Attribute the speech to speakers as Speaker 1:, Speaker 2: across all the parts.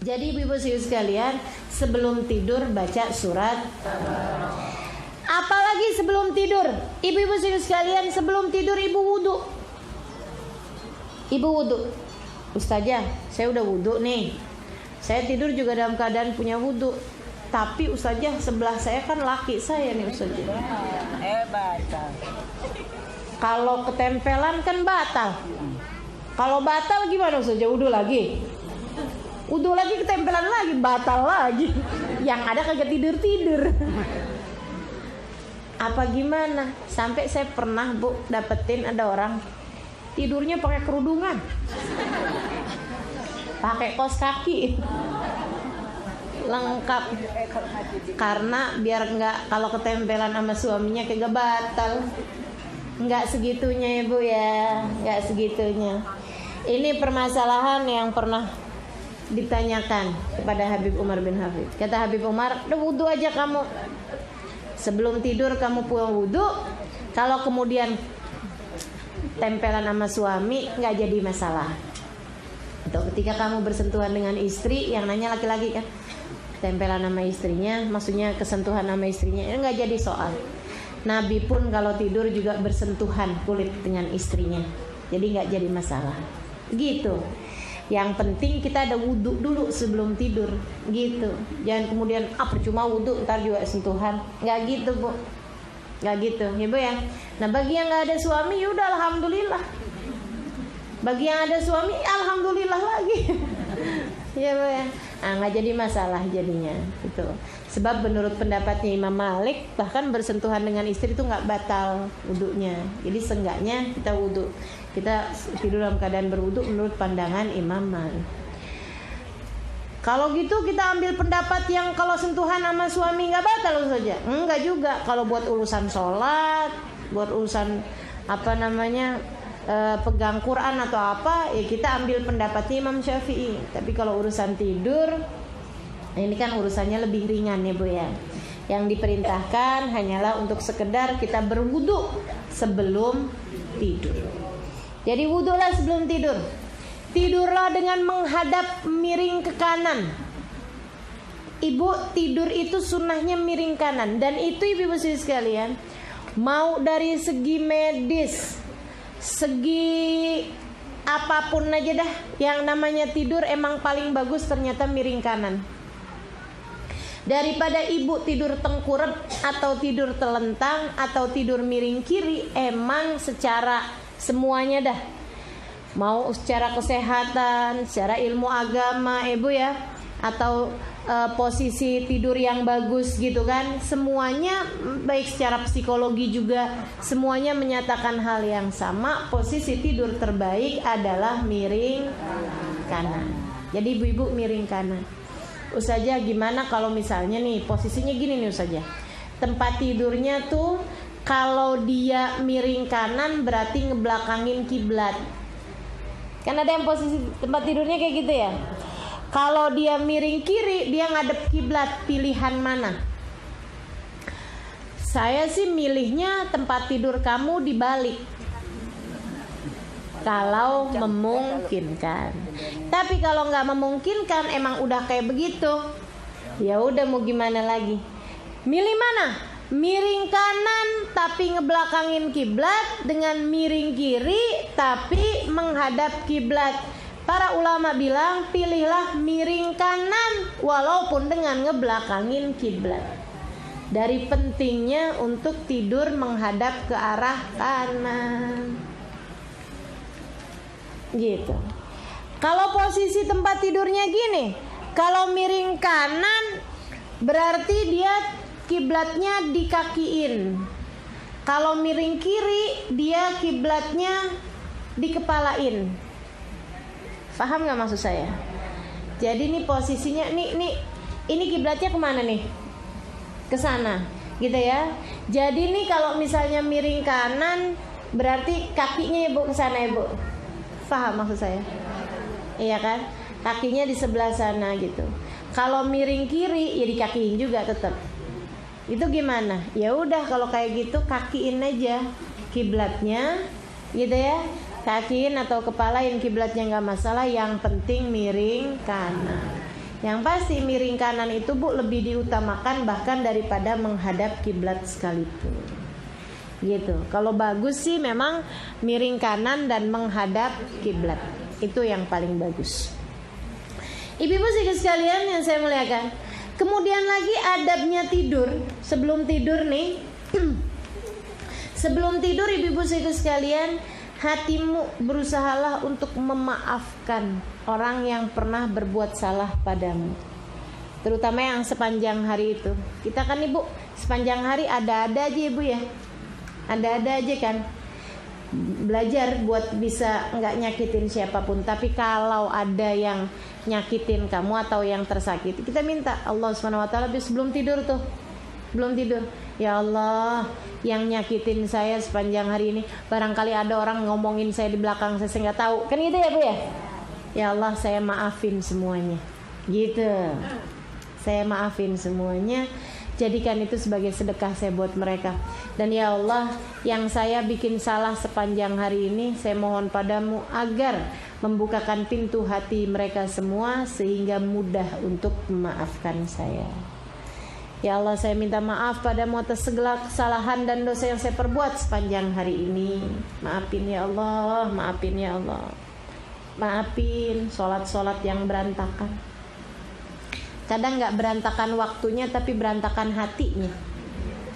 Speaker 1: Jadi ibu-ibu sekalian, sebelum tidur baca surat. Apalagi sebelum tidur, ibu-ibu sekalian, sebelum tidur ibu wudu. Ibu wudu. Ustazah, saya udah wudu nih. Saya tidur juga dalam keadaan punya wudu. Tapi Ustazah, sebelah saya kan laki saya nih Ustazah.
Speaker 2: Batal.
Speaker 1: Kalau ketempelan kan batal. Kalau batal gimana Ustazah? Wudu lagi. Wudu lagi, ketempelan lagi, batal lagi. Yang ada kagak tidur-tidur. Apa gimana? Sampai saya pernah Bu dapetin ada orang tidurnya pakai kerudungan, pakai kaos kaki, lengkap. Karena biar nggak, kalau ketempelan sama suaminya kagak batal. Nggak segitunya ya Bu ya, nggak segitunya. Ini permasalahan yang pernah ditanyakan kepada Habib Umar bin Hafid. Kata Habib Umar, udah wudu aja kamu. Sebelum tidur kamu pulang wudu. Kalau kemudian tempelan sama suami nggak jadi masalah. Atau ketika kamu bersentuhan dengan istri, yang nanya laki-laki kan, tempelan sama istrinya, maksudnya kesentuhan sama istrinya, itu nggak jadi soal. Nabi pun kalau tidur juga bersentuhan kulit dengan istrinya, jadi nggak jadi masalah. Gitu. Yang penting kita ada wudu dulu sebelum tidur, gitu. Jangan kemudian percuma wudu ntar juga sentuhan, nggak gitu Bu, nggak gitu ya Bu ya. Nah bagi yang nggak ada suami, yaudah alhamdulillah. Bagi yang ada suami, alhamdulillah lagi. Ya Bu ya. Nah, nggak jadi masalah jadinya, gitu. Sebab menurut pendapatnya Imam Malik, bahkan bersentuhan dengan istri itu nggak batal wudunya. Jadi seenggaknya kita wudu, kita tidur dalam keadaan berwudu menurut pandangan Imam Malik. Kalau gitu kita ambil pendapat yang kalau sentuhan sama suami nggak batal saja. Enggak juga. Kalau buat urusan sholat, buat urusan pegang Quran atau apa, ya kita ambil pendapatnya Imam Syafi'i. Tapi kalau urusan tidur, ini kan urusannya lebih ringan ya Bu ya. Yang diperintahkan hanyalah untuk sekedar kita berwudu sebelum tidur. Jadi wudulah sebelum tidur. Tidurlah dengan menghadap miring ke kanan. Ibu tidur itu sunnahnya miring kanan. Dan itu ibu-ibu sekalian, mau dari segi medis, segi apapun aja dah, yang namanya tidur emang paling bagus ternyata miring kanan. Daripada ibu tidur tengkurap atau tidur telentang atau tidur miring kiri, emang secara semuanya dah, mau secara kesehatan, secara ilmu agama ibu ya, atau posisi tidur yang bagus gitu kan, semuanya baik secara psikologi juga semuanya menyatakan hal yang sama. Posisi tidur terbaik adalah miring kanan. Jadi ibu-ibu miring kanan. Ustazah gimana kalau misalnya nih posisinya gini nih Ustazah, tempat tidurnya tuh kalau dia miring kanan berarti ngebelakangin kiblat. Kan ada yang posisi tempat tidurnya kayak gitu ya. Kalau dia miring kiri, dia ngadep kiblat. Pilihan mana? Saya sih milihnya tempat tidur kamu dibalik, kalau memungkinkan. Tapi kalau nggak memungkinkan, emang udah kayak begitu, ya udah mau gimana lagi? Milih mana? Miring kanan tapi ngebelakangin kiblat dengan miring kiri tapi menghadap kiblat. Para ulama bilang pilihlah miring kanan walaupun dengan ngebelakangin kiblat. Dari pentingnya untuk tidur menghadap ke arah kanan. Gitu. Kalau posisi tempat tidurnya gini, kalau miring kanan berarti dia kiblatnya dikakiin. Kalau miring kiri dia kiblatnya dikepalain. Paham nggak maksud saya? Jadi ini posisinya ini kiblatnya kemana nih? Ke sana, gitu ya. Jadi nih kalau misalnya miring kanan berarti kakinya ibu ke sana ibu. Paham maksud saya? Iya kan? Kakinya di sebelah sana gitu. Kalau miring kiri ya dikakiin juga tetap. Itu gimana? Ya udah kalau kayak gitu kakiin aja kiblatnya, gitu ya. Kakiin atau kepalain kiblatnya nggak masalah, yang penting miring kanan. Yang pasti miring kanan itu Bu lebih diutamakan bahkan daripada menghadap kiblat sekalipun. Gitu. Kalau bagus sih memang miring kanan dan menghadap kiblat. Itu yang paling bagus. Ibu-ibu sekalian yang saya muliakan. Kemudian lagi adabnya tidur. Sebelum tidur nih. Sebelum tidur ibu-ibu sekalian, hatimu berusahalah untuk memaafkan orang yang pernah berbuat salah padamu. Terutama yang sepanjang hari itu. Kita kan Ibu sepanjang hari ada-ada aja Ibu ya. Ada-ada aja kan. Belajar buat bisa nggak nyakitin siapapun. Tapi kalau ada yang nyakitin kamu atau yang tersakiti, kita minta Allah SWT sebelum tidur tuh. Belum tidur, ya Allah, yang nyakitin saya sepanjang hari ini, barangkali ada orang ngomongin saya di belakang saya nggak tahu, kan gitu ya Bu ya? Ya Allah, saya maafin semuanya, gitu. Saya maafin semuanya. Jadikan itu sebagai sedekah saya buat mereka. Dan ya Allah, yang saya bikin salah sepanjang hari ini, saya mohon padamu agar membukakan pintu hati mereka semua sehingga mudah untuk memaafkan saya. Ya Allah, saya minta maaf padamu atas segala kesalahan dan dosa yang saya perbuat sepanjang hari ini. Maafin ya Allah, maafin ya Allah. Maafin sholat-sholat yang berantakan. Kadang gak berantakan waktunya tapi berantakan hatinya.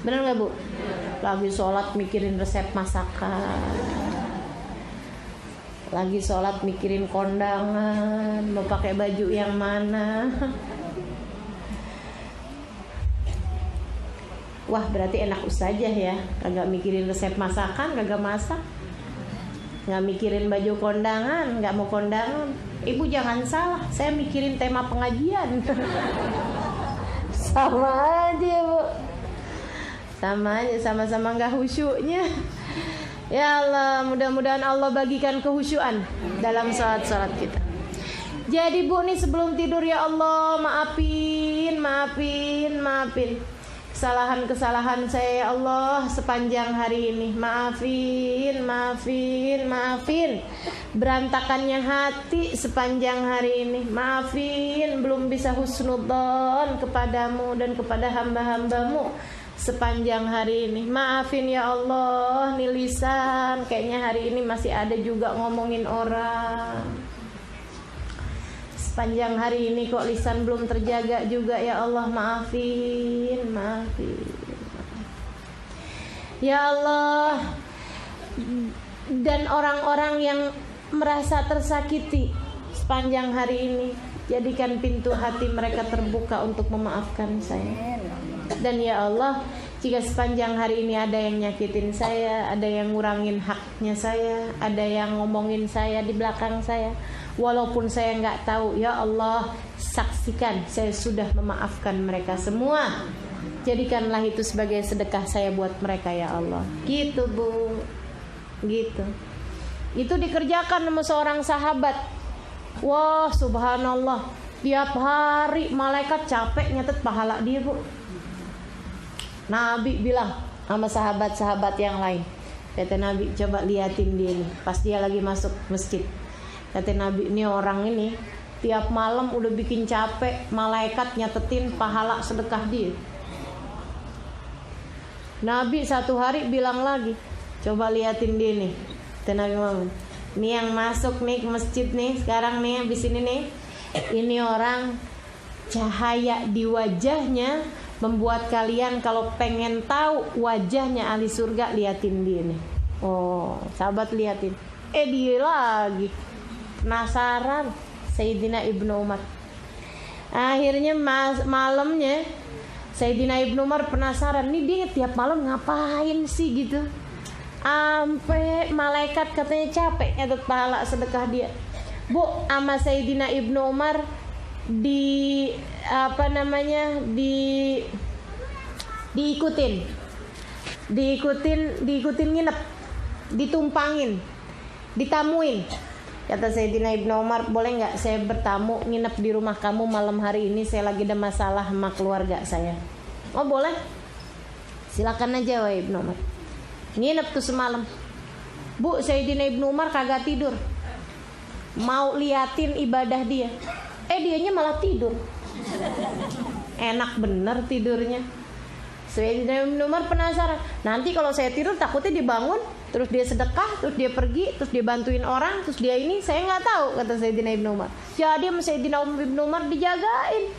Speaker 1: Bener gak Bu? Lagi sholat mikirin resep masakan, lagi sholat mikirin kondangan, mau pakai baju yang mana. Wah, berarti enak ustazah ya, kagak mikirin resep masakan, kagak masak, nggak mikirin baju kondangan, nggak mau kondangan. Ibu jangan salah, saya mikirin tema pengajian. Sama aja Bu, sama aja, sama-sama nggak khusyuknya. Ya Allah, mudah-mudahan Allah bagikan kehusyuan dalam salat-salat kita. Jadi Bu nih sebelum tidur, ya Allah maafin kesalahan-kesalahan saya ya Allah sepanjang hari ini. Maafin. Berantakannya hati sepanjang hari ini. Maafin, belum bisa husnudzon kepadamu dan kepada hamba-hambamu sepanjang hari ini. Maafin ya Allah, nih lisan kayaknya hari ini masih ada juga ngomongin orang. Sepanjang hari ini kok lisan belum terjaga juga, ya Allah maafin. Ya Allah, dan orang-orang yang merasa tersakiti sepanjang hari ini, jadikan pintu hati mereka terbuka untuk memaafkan saya. Dan ya Allah, jika sepanjang hari ini ada yang nyakitin saya, ada yang ngurangin haknya saya, ada yang ngomongin saya di belakang saya, walaupun saya nggak tahu, ya Allah saksikan saya sudah memaafkan mereka semua. Jadikanlah itu sebagai sedekah saya buat mereka ya Allah. Gitu Bu, gitu. Itu dikerjakan sama seorang sahabat. Wah subhanallah, tiap hari malaikat capek nyatet pahala dia Bu. Nabi bilang sama sahabat-sahabat yang lain, kata Nabi, coba liatin dia nih pas dia lagi masuk masjid. Kata Nabi, ini orang ini tiap malam udah bikin capek malaikat nyatetin pahala sedekah dia. Nabi satu hari bilang lagi, coba liatin dia nih. Kata Nabi Muhammad, ini yang masuk nih ke masjid nih sekarang nih habis ini nih, ini orang cahaya di wajahnya membuat kalian kalau pengen tahu wajahnya ahli surga, liatin dia nih. Oh sahabat liatin, dia lagi penasaran. Sayyidina Ibnu Umar, akhirnya malamnya Sayyidina Ibnu Umar penasaran, nih dia tiap malam ngapain sih gitu, sampai malaikat katanya capek nyatet pahala sedekah dia. Bu, sama Sayyidina Ibnu Umar diikutin nginep, ditumpangin, ditamuin. Kata Sayyidina Ibnu Umar, boleh nggak saya bertamu nginep di rumah kamu malam hari ini, saya lagi ada masalah sama keluarga saya. Oh boleh, silakan aja wahai Ibnu Umar. Nginep tuh semalam. Bu, Sayyidina Ibnu Umar kagak tidur, mau liatin ibadah dia. Dianya malah tidur. Enak bener tidurnya. Sayyidina Ibnu Umar penasaran, nanti kalau saya tidur takutnya dibangun, terus dia sedekah, terus dia pergi, terus dia bantuin orang, terus dia ini, saya nggak tahu, kata Sayyidina Ibnu Umar. Jadi sama Sayyidina Ibnu Umar dijagain,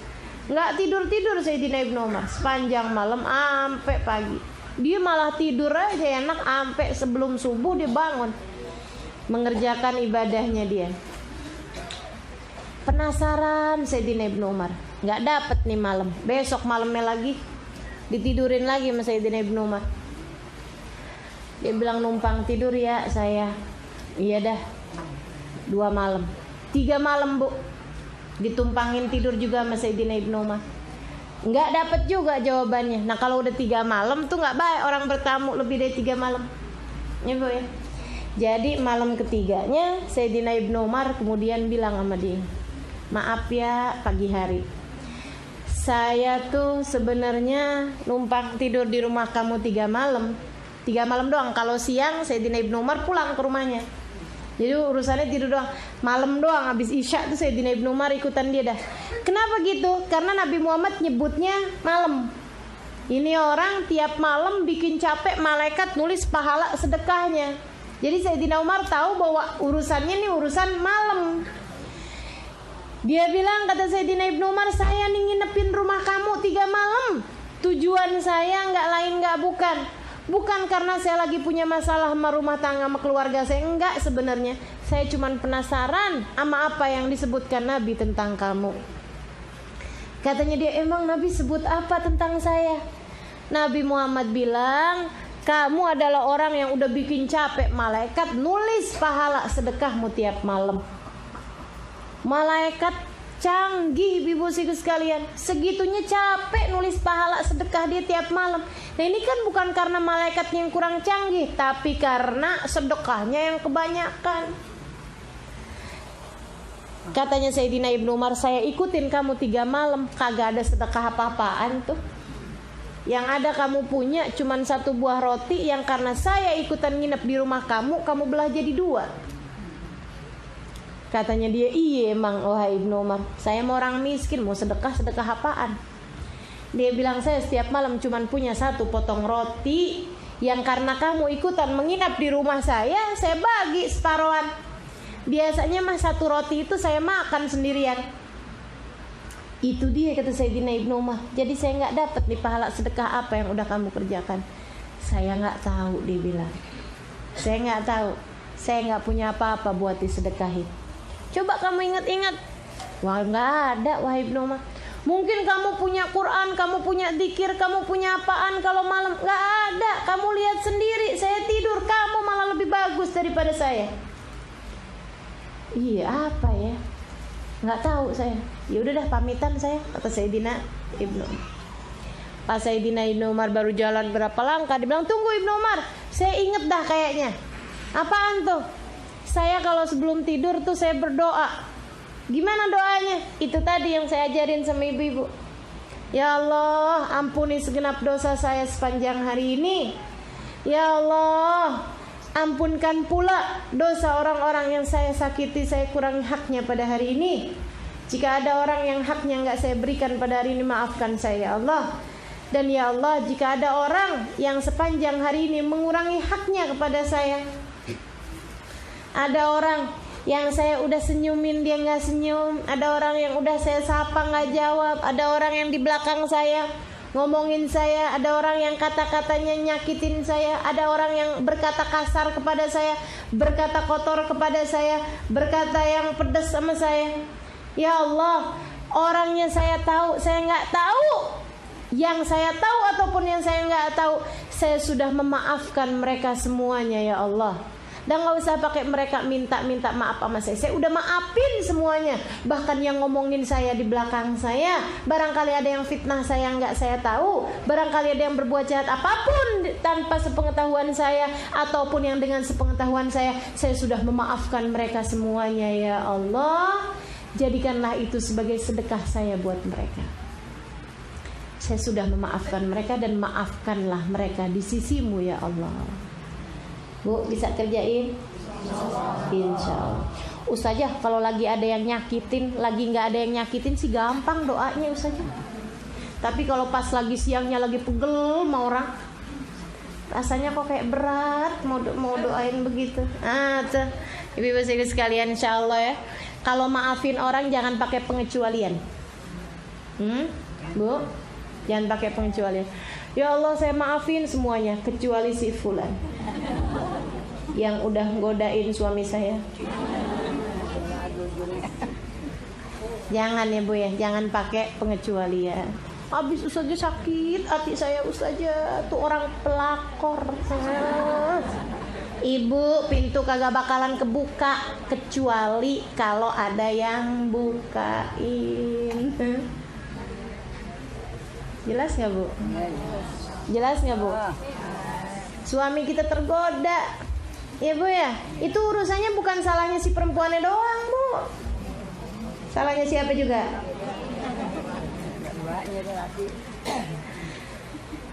Speaker 1: nggak tidur Sayyidina Ibnu Umar sepanjang malam sampai pagi. Dia malah tidur aja enak sampai sebelum subuh dia bangun mengerjakan ibadahnya dia. Penasaran Sayyidina Ibnu Umar, nggak dapet nih malam, besok malamnya lagi ditidurin lagi sama Sayyidina Ibnu Umar. Dia bilang, numpang tidur ya saya. Iya dah, 2 malam 3 malam bu, ditumpangin tidur juga sama Sayyidina Ibnu Umar. Nggak dapet juga jawabannya. Nah kalau udah 3 malam tuh nggak baik orang bertamu lebih dari 3 malam ya bu ya. Jadi malam ketiganya Sayyidina Ibnu Umar kemudian bilang sama dia, maaf ya pagi hari, saya tuh sebenarnya numpang tidur di rumah kamu 3 malam doang. Kalau siang Sayyidina Ibnu Umar pulang ke rumahnya. Jadi urusannya tidur doang. Malam doang habis Isya tuh Sayyidina Ibnu Umar ikutan dia dah. Kenapa gitu? Karena Nabi Muhammad nyebutnya malam. Ini orang tiap malam bikin capek malaikat nulis pahala sedekahnya. Jadi Sayyidina Umar tahu bahwa urusannya nih urusan malam. Dia bilang, kata Sayyidina Ibnu Umar, saya nih nginepin rumah kamu 3 malam. Tujuan saya nggak lain nggak bukan karena saya lagi punya masalah sama rumah tangga sama keluarga saya, enggak sebenarnya. Saya cuman penasaran sama apa yang disebutkan Nabi tentang kamu. Katanya dia, emang Nabi sebut apa tentang saya? Nabi Muhammad bilang, kamu adalah orang yang udah bikin capek malaikat nulis pahala sedekahmu tiap malam. Malaikat canggih ibu sekalian, segitunya capek nulis pahala sedekah dia tiap malam. Nah ini kan bukan karena malaikatnya yang kurang canggih, tapi karena sedekahnya yang kebanyakan. Katanya Sayyidina Ibnu Umar, saya ikutin kamu 3 malam, kagak ada sedekah apa-apaan tuh. Yang ada kamu punya cuman 1 buah roti yang karena saya ikutan nginep di rumah kamu belah jadi 2. Katanya dia, iya emang wahai Ibnu Umar, saya mau orang miskin, mau sedekah apaan? Dia bilang, saya setiap malam cuman punya 1 potong roti yang karena kamu ikutan menginap di rumah saya bagi separohan. Biasanya mah 1 roti itu saya makan sendirian. Itu dia kata Sayyidina Ibnu Umar. Jadi saya nggak dapat nih pahala sedekah apa yang udah kamu kerjakan. Saya nggak tahu, dia bilang. Saya nggak tahu. Saya nggak punya apa-apa buat disedekahin. Coba kamu ingat-ingat. Wah nggak ada wahai Ibnu Umar. Mungkin kamu punya Quran, kamu punya zikir, kamu punya apaan kalau malam? Nggak ada. Kamu lihat sendiri, saya tidur, kamu malah lebih bagus daripada saya. Iya apa ya? Nggak tahu saya. Ya udah dah pamitan saya, kata Sayyidina Ibnu Umar. Pas Sayyidina Ibnu Umar baru jalan berapa langkah, dia bilang, tunggu Ibnu Umar, saya inget dah kayaknya. Apaan tuh? Saya kalau sebelum tidur tuh saya berdoa. Gimana doanya? Itu tadi yang saya ajarin sama ibu-ibu. Ya Allah, ampuni segenap dosa saya sepanjang hari ini. Ya Allah, ampunkan pula dosa orang-orang yang saya sakiti, saya kurangi haknya pada hari ini. Jika ada orang yang haknya nggak saya berikan pada hari ini, maafkan saya ya Allah. Dan ya Allah, jika ada orang yang sepanjang hari ini mengurangi haknya kepada saya, ada orang yang saya udah senyumin dia nggak senyum, ada orang yang udah saya sapa nggak jawab, ada orang yang di belakang saya ngomongin saya, ada orang yang kata-katanya nyakitin saya, ada orang yang berkata kasar kepada saya, berkata kotor kepada saya, berkata yang pedas sama saya. Ya Allah, orangnya saya tahu, saya nggak tahu, yang saya tahu ataupun yang saya nggak tahu, saya sudah memaafkan mereka semuanya ya Allah. Dan gak usah pakai mereka minta maaf sama saya udah maafin semuanya. Bahkan yang ngomongin saya di belakang saya, barangkali ada yang fitnah saya nggak saya tahu, barangkali ada yang berbuat jahat apapun tanpa sepengetahuan saya ataupun yang dengan sepengetahuan saya sudah memaafkan mereka semuanya ya Allah. Jadikanlah itu sebagai sedekah saya buat mereka. Saya sudah memaafkan mereka dan maafkanlah mereka di sisimu ya Allah. Bu, bisa kerjain? Insya Allah. Ustazah kalau lagi ada yang nyakitin, lagi nggak ada yang nyakitin sih gampang doanya Ustazah. Tapi kalau pas lagi siangnya lagi pegel sama orang, rasanya kok kayak berat mau doain begitu. Tuh ibu-ibu sekalian, insya Allah ya, kalau maafin orang jangan pakai pengecualian. Bu, jangan pakai pengecualian. Ya Allah saya maafin semuanya kecuali si fulan yang udah godain suami saya. Jangan ya Bu ya, jangan pakai pengecualian. Habis Ustazah sakit hati saya Ustazah, tuh orang pelakor. Ibu, pintu kagak bakalan kebuka kecuali kalau ada yang bukain. Jelas nggak Bu? Jelas nggak Bu? Suami kita tergoda, ya Bu ya. Itu urusannya bukan salahnya si perempuannya doang Bu. Salahnya siapa juga?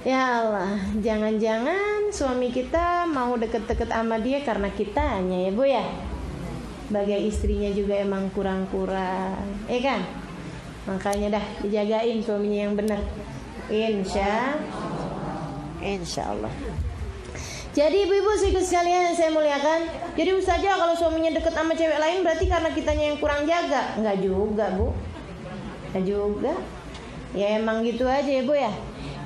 Speaker 1: Ya Allah, jangan-jangan suami kita mau deket-deket sama dia karena kitanya ya Bu ya. Sebagai istrinya juga emang kurang-kurang, kan? Makanya dah dijagain suaminya yang benar. Insya Allah. Jadi ibu-ibu sekalian yang saya muliakan, jadi Ustazah kalau suaminya deket sama cewek lain berarti karena kitanya yang kurang jaga? Enggak juga Bu, enggak juga. Ya emang gitu aja ya Bu ya.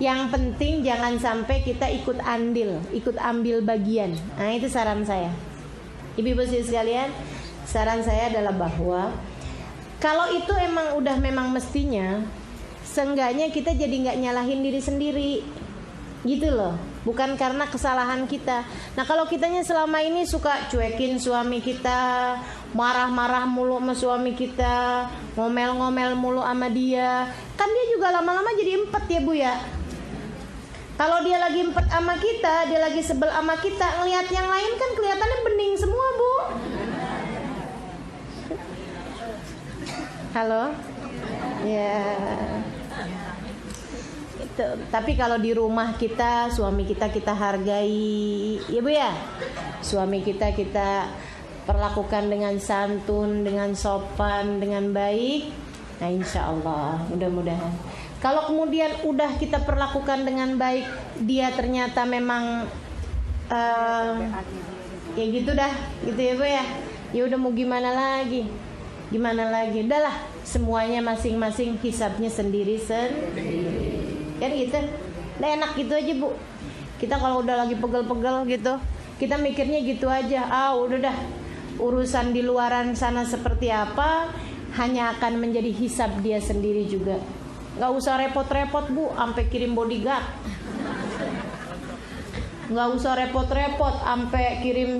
Speaker 1: Yang penting jangan sampai kita ikut andil, ikut ambil bagian. Nah itu saran saya. Ibu-ibu sekalian, saran saya adalah bahwa kalau itu memang mestinya, seenggaknya kita jadi nggak nyalahin diri sendiri, gitu loh. Bukan karena kesalahan kita. Nah kalau kitanya selama ini suka cuekin suami kita, marah-marah mulu sama suami kita, ngomel-ngomel mulu sama dia, kan dia juga lama-lama jadi empet ya Bu ya. Kalau dia lagi empet sama kita, dia lagi sebel sama kita, ngelihat yang lain kan kelihatannya bening semua Bu. Halo? Ya. Itu. Tapi kalau di rumah kita, suami kita hargai, ya Bu ya. Suami kita perlakukan dengan santun, dengan sopan, dengan baik. Nah insya Allah, mudah-mudahan. Kalau kemudian udah kita perlakukan dengan baik, dia ternyata memang ya gitu dah, gitu ya Bu ya. Ya udah mau gimana lagi? Udahlah, semuanya masing-masing hisabnya sendiri. Kan gitu. Udah enak gitu aja Bu. Kita kalau udah lagi pegel-pegel gitu, kita mikirnya gitu aja. Udah dah, urusan di luaran sana seperti apa hanya akan menjadi hisab dia sendiri juga. Gak usah repot-repot Bu, sampai kirim bodyguard. Gak usah repot-repot, sampai kirim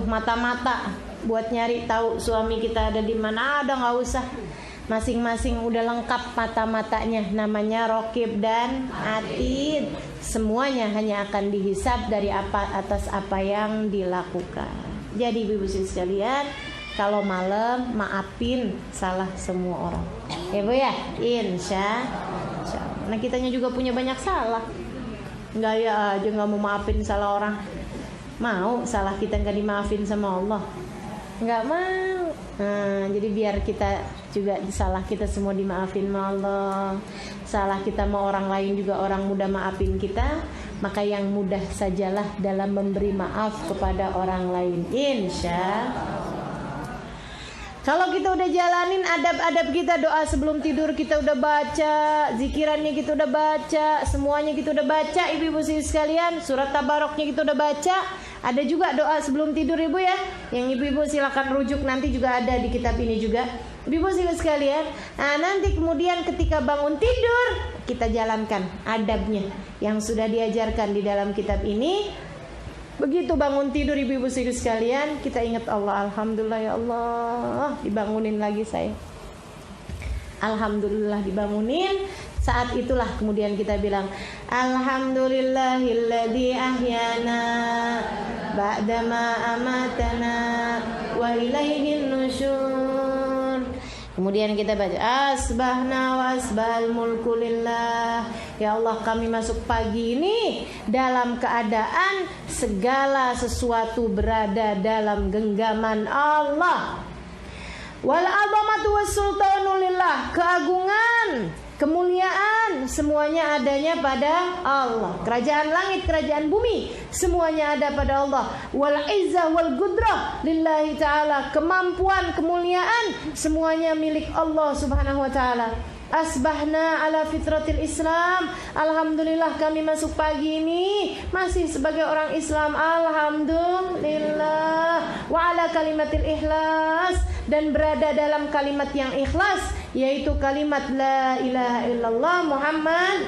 Speaker 1: mata-mata buat nyari tahu suami kita ada di mana. Ada, nggak usah. Masing-masing udah lengkap mata-matanya, namanya Raqib dan Atid. Semuanya hanya akan dihisab dari atas apa yang dilakukan. Jadi ibu-ibu sekalian, kalau malam maafin salah semua orang, ya Bu ya. Insya Allah. Nah kitanya juga punya banyak salah. Nggak ya aja nggak mau maafin salah orang. Mau salah kita nggak dimaafin sama Allah? Nggak mau. Nah, jadi biar kita juga salah kita semua dimaafin sama Allah. Salah kita sama orang lain juga orang mudah maafin kita. Maka yang mudah sajalah dalam memberi maaf kepada orang lain. Insya Allah. Kalau kita udah jalanin adab-adab kita, doa sebelum tidur kita udah baca, zikirannya kita udah baca, semuanya kita udah baca, ibu-ibu sekalian, surat tabaroknya kita udah baca. Ada juga doa sebelum tidur ibu ya, yang ibu-ibu silakan rujuk, nanti juga ada di kitab ini juga, ibu-ibu sekalian. Nah nanti kemudian ketika bangun tidur kita jalankan adabnya yang sudah diajarkan di dalam kitab ini. Begitu bangun tidur ibu-ibu sekalian, kita ingat Allah. Alhamdulillah ya Allah, dibangunin lagi saya. Alhamdulillah dibangunin. Saat itulah kemudian kita bilang Alhamdulillahilladzi ahyana ba'dama amatana wa ilaihin nusyur. Kemudian kita baca asbahna wa asbahal mulku lillah. Ya Allah, kami masuk pagi ini dalam keadaan segala sesuatu berada dalam genggaman Allah. Wal azamatu was sultanu lillah. Keagungan, kemuliaan semuanya adanya pada Allah. Kerajaan langit, kerajaan bumi semuanya ada pada Allah. Wal izzah wal qudrah lillahi ta'ala. Kemampuan, kemuliaan semuanya milik Allah Subhanahu wa ta'ala. Asbahna ala fitratil Islam. Alhamdulillah kami masuk pagi ini masih sebagai orang Islam. Alhamdulillah. Wa ala kalimatil ikhlas. Dan berada dalam kalimat yang ikhlas, yaitu kalimat la ilaha illallah Muhammad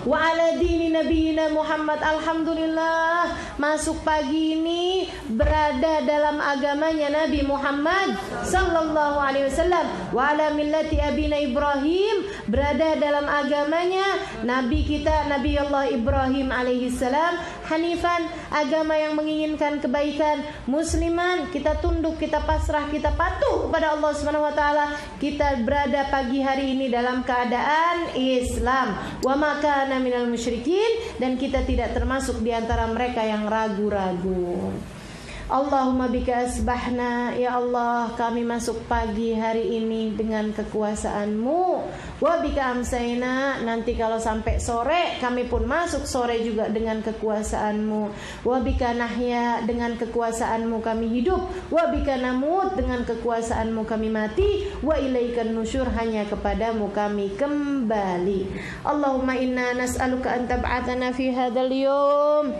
Speaker 1: wa ala dini nabiyina Muhammad. Alhamdulillah masuk pagi ini berada dalam agamanya Nabi Muhammad sallallahu alaihi wasallam, wa ala millati abina Ibrahim, berada dalam agamanya Nabi kita Nabi Allah Ibrahim alaihi salam, hanifan, agama yang menginginkan kebaikan, musliman, kita tunduk, kita pasrah, kita patuh kepada Allah Subhanahu wa taala. Kita berada pagi hari ini dalam keadaan Islam. Wa maka minal musyrikin, dan kita tidak termasuk di antara mereka yang ragu-ragu. Allahumma bika asbahna. Ya Allah, kami masuk pagi hari ini dengan kekuasaan-Mu. Wa bika amsayna. Nanti kalau sampai sore, kami pun masuk sore juga dengan kekuasaan-Mu. Wa bika nahya. Dengan kekuasaan-Mu kami hidup. Wa bika namut. Dengan kekuasaan-Mu kami mati. Wa ilaikan nusyur. Hanya kepadamu kami kembali. Allahumma inna nas'aluka an tab'atana fi hadzal yawm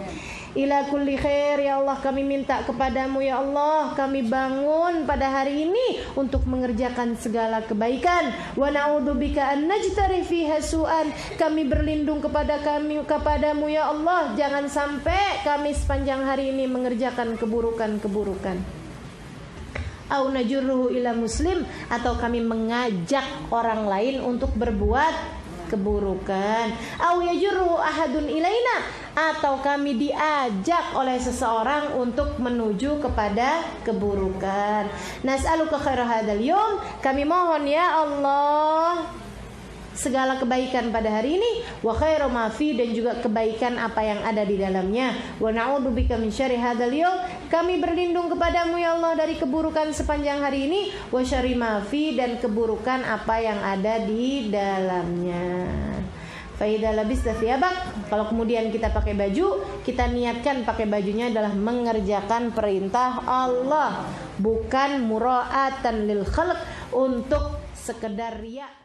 Speaker 1: ila kulli khair. Ya Allah, kami minta kepadamu ya Allah, kami bangun pada hari ini untuk mengerjakan segala kebaikan. Wa na'udzubika an najtari fiha su'an. Kami berlindung kepadamu ya Allah, jangan sampai kami sepanjang hari ini mengerjakan keburukan-keburukan. Au najurruhu ila muslim, atau kami mengajak orang lain untuk berbuat keburukan. Au yajurru ahadun ilaina, atau kami diajak oleh seseorang untuk menuju kepada keburukan. Nas'aluka khaira hadzal yawm, kami mohon ya Allah segala kebaikan pada hari ini, wa khairu ma fi, dan juga kebaikan apa yang ada di dalamnya. Wa na'udzubika min syarri hadzal yawm, kami berlindung kepadamu ya Allah dari keburukan sepanjang hari ini, wa syarri ma fi, dan keburukan apa yang ada di dalamnya. Faida labista thiyabak, kalau kemudian kita pakai baju, kita niatkan pakai bajunya adalah mengerjakan perintah Allah, bukan mura'atan lil khalq, untuk sekedar riya.